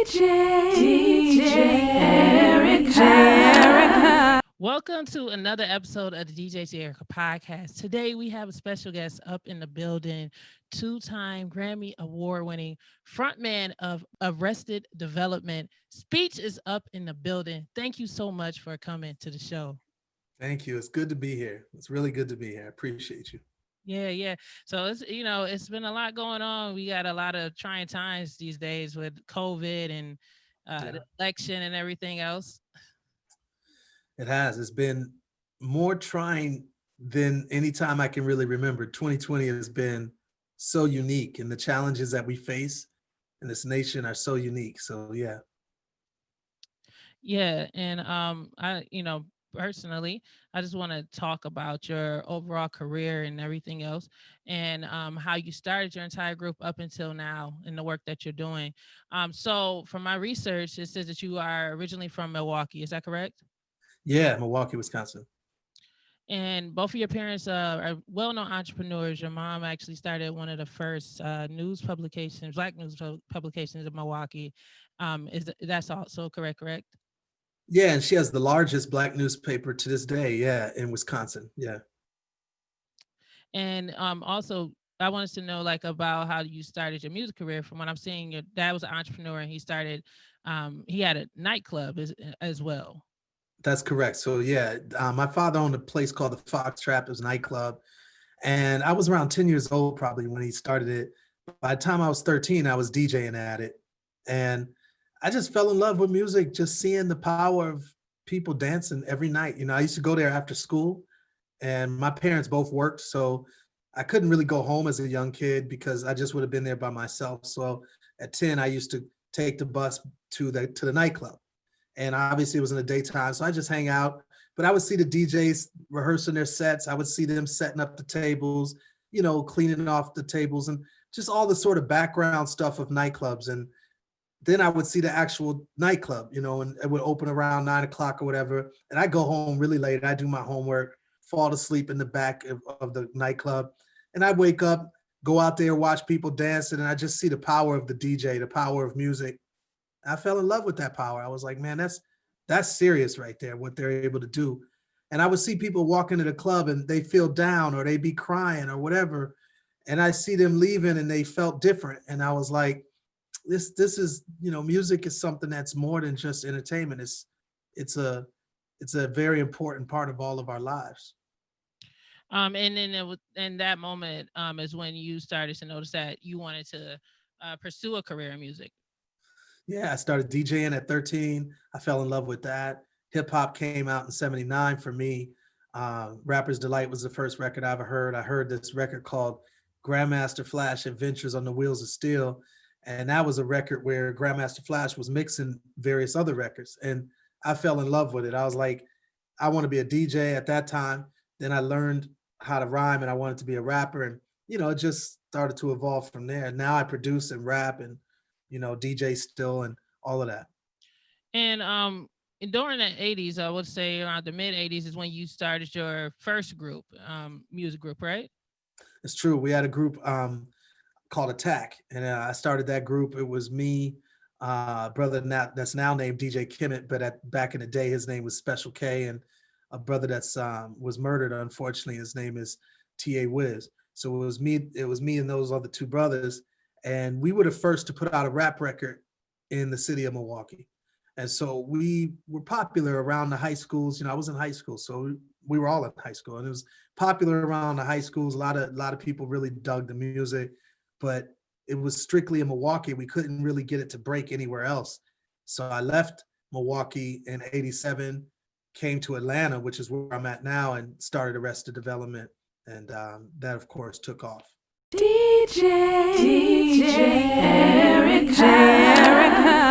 Erica. Welcome to another episode of the DJ Erica podcast. Today we have a special guest up in the building, two-time Grammy award-winning frontman of Arrested Development. Speech is up in the building. Thank you so much for coming to the show. Thank you. It's good to be here. It's really good to be here. I appreciate you. Yeah. So it's been a lot going on. We got a lot of trying times these days with COVID and the Yeah, election and everything else. it has. It's been more trying than any time I can really remember. 2020 has been so unique, and the challenges that we face in this nation are so unique. So, yeah. Yeah, and personally, I just want to talk about your overall career and everything else, and how you started your entire group up until now and the work that you're doing. So from my research, it says that you are originally from Milwaukee. Is that correct? Yeah, Milwaukee, Wisconsin. And both of your parents are well-known entrepreneurs. Your mom actually started one of the first news publications, black news publications in Milwaukee. That's also correct? Correct. Yeah, and she has the largest black newspaper to this day. Yeah, in Wisconsin. Yeah. And also, I wanted to know like about how you started your music career. From what I'm seeing, your dad was an entrepreneur, and he had a nightclub as well. That's correct. So yeah, my father owned a place called the Fox Trap. It was a nightclub, and I was around 10 years old probably when he started it. By the time I was 13, I was DJing at it, and I just fell in love with music. Just seeing the power of people dancing every night. I used to go there after school, and my parents both worked, so I couldn't really go home as a young kid because I just would have been there by myself. So at 10, I used to take the bus to the nightclub, and obviously it was in the daytime, so I just hang out. But I would see the DJs rehearsing their sets. I would see them setting up the tables, cleaning off the tables, and just all the sort of background stuff of nightclubs. And then I would see the actual nightclub, and it would open around 9 o'clock or whatever. And I go home really late. I do my homework, fall asleep in the back of the nightclub, and I wake up, go out there, watch people dancing, and I just see the power of the DJ, the power of music. I fell in love with that power. I was like, man, that's serious right there, what they're able to do. And I would see people walk into the club and they feel down or they be crying or whatever. And I see them leaving and they felt different. And I was like, this is, music is something that's more than just entertainment. It's a it's a very important part of all of our lives. And then in that moment is when you started to notice that you wanted to pursue a career in music. Yeah, I started DJing at 13. I fell in love with that. Hip hop came out in 79 for me. Rapper's Delight was the first record I ever heard. I heard this record called Grandmaster Flash Adventures on the Wheels of Steel. And that was a record where Grandmaster Flash was mixing various other records. And I fell in love with it. I was like, I want to be a DJ at that time. Then I learned how to rhyme and I wanted to be a rapper. And, it just started to evolve from there. Now I produce and rap and, DJ still and all of that. And during the 80s, I would say around the mid 80s is when you started your first group, music group, right? It's true. We had a group called Attack, and I started that group. It was me, brother that's now named DJ Kimmett, but back in the day, his name was Special K, and a brother that's was murdered. Unfortunately, his name is T.A. Wiz. So it was me. It was me and those other two brothers, and we were the first to put out a rap record in the city of Milwaukee. And so we were popular around the high schools. I was in high school, so we were all in high school, and it was popular around the high schools. A lot of people really dug the music, but it was strictly in Milwaukee. We couldn't really get it to break anywhere else. So I left Milwaukee in '87, came to Atlanta, which is where I'm at now, and started Arrested Development, and that of course took off. DJ Erica.